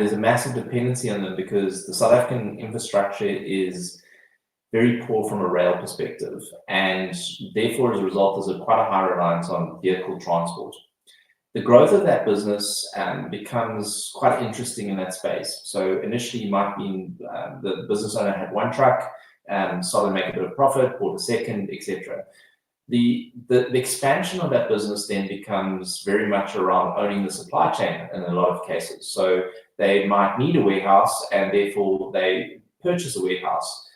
there's a massive dependency on them because the South African infrastructure is very poor from a rail perspective, and therefore, as a result, there's quite a high reliance on vehicle transport. The growth of that business becomes quite interesting in that space. So initially, you might be the business owner had one truck, started to make a bit of profit, bought a second, etc. The expansion of that business then becomes very much around owning the supply chain in a lot of cases. So they might need a warehouse, and therefore they purchase a warehouse.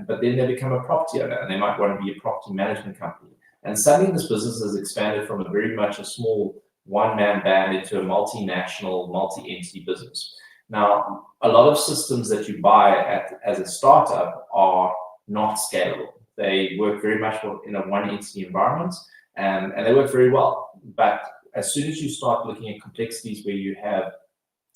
But then they become a property owner, and they might want to be a property management company. And suddenly this business has expanded from a very much a small one-man band into a multinational, multi-entity business. Now, a lot of systems that you buy as a startup are not scalable. They work very much in a one-entity environment, and they work very well. But as soon as you start looking at complexities where you have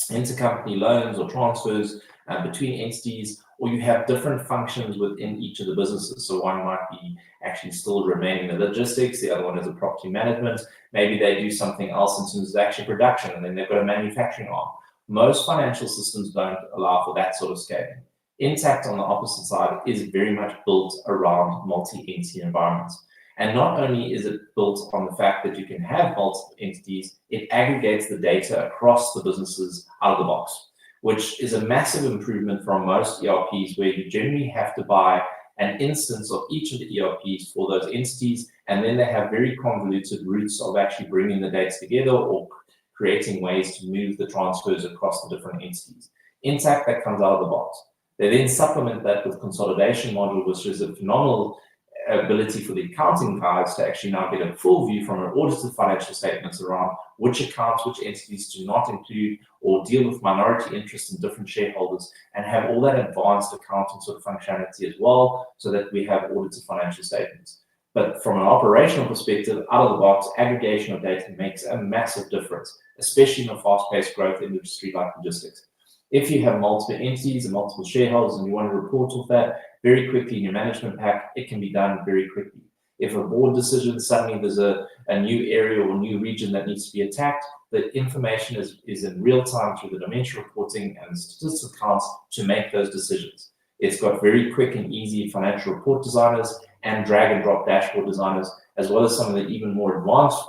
intercompany loans or transfers between entities, or you have different functions within each of the businesses. So one might be actually still remaining in the logistics, the other one is a property management. Maybe they do something else in terms of actually production, and then they've got a manufacturing arm. Most financial systems don't allow for that sort of scaling. Intacct, on the opposite side, is very much built around multi-entity environments. And not only is it built on the fact that you can have multiple entities, it aggregates the data across the businesses out of the box, which is a massive improvement from most ERPs, where you generally have to buy an instance of each of the ERPs for those entities, and then they have very convoluted routes of actually bringing the data together or creating ways to move the transfers across the different entities. Intacct, that comes out of the box. They then supplement that with consolidation module, which is a phenomenal ability for the accounting guys to actually now get a full view from an audited financial statements around which accounts, which entities do not include or deal with minority interest in different shareholders, and have all that advanced accounting sort of functionality as well, so that we have audited financial statements. But from an operational perspective, out of the box, aggregation of data makes a massive difference, especially in a fast-paced growth industry like logistics. If you have multiple entities and multiple shareholders and you want to report off that very quickly in your management pack, it can be done very quickly. If a board decision, suddenly there's a new area or new region that needs to be attacked, the information is in real time through the dimension reporting and statistical accounts to make those decisions. It's got very quick and easy financial report designers and drag and drop dashboard designers, as well as some of the even more advanced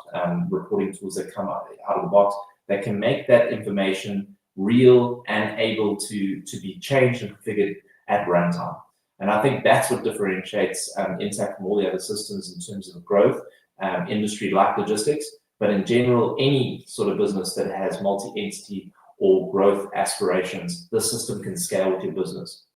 reporting tools that come out of the box that can make that information real and able to be changed and configured at runtime. And I think that's what differentiates Intacct from all the other systems in terms of growth, industry like logistics, but in general, any sort of business that has multi-entity or growth aspirations, the system can scale with your business.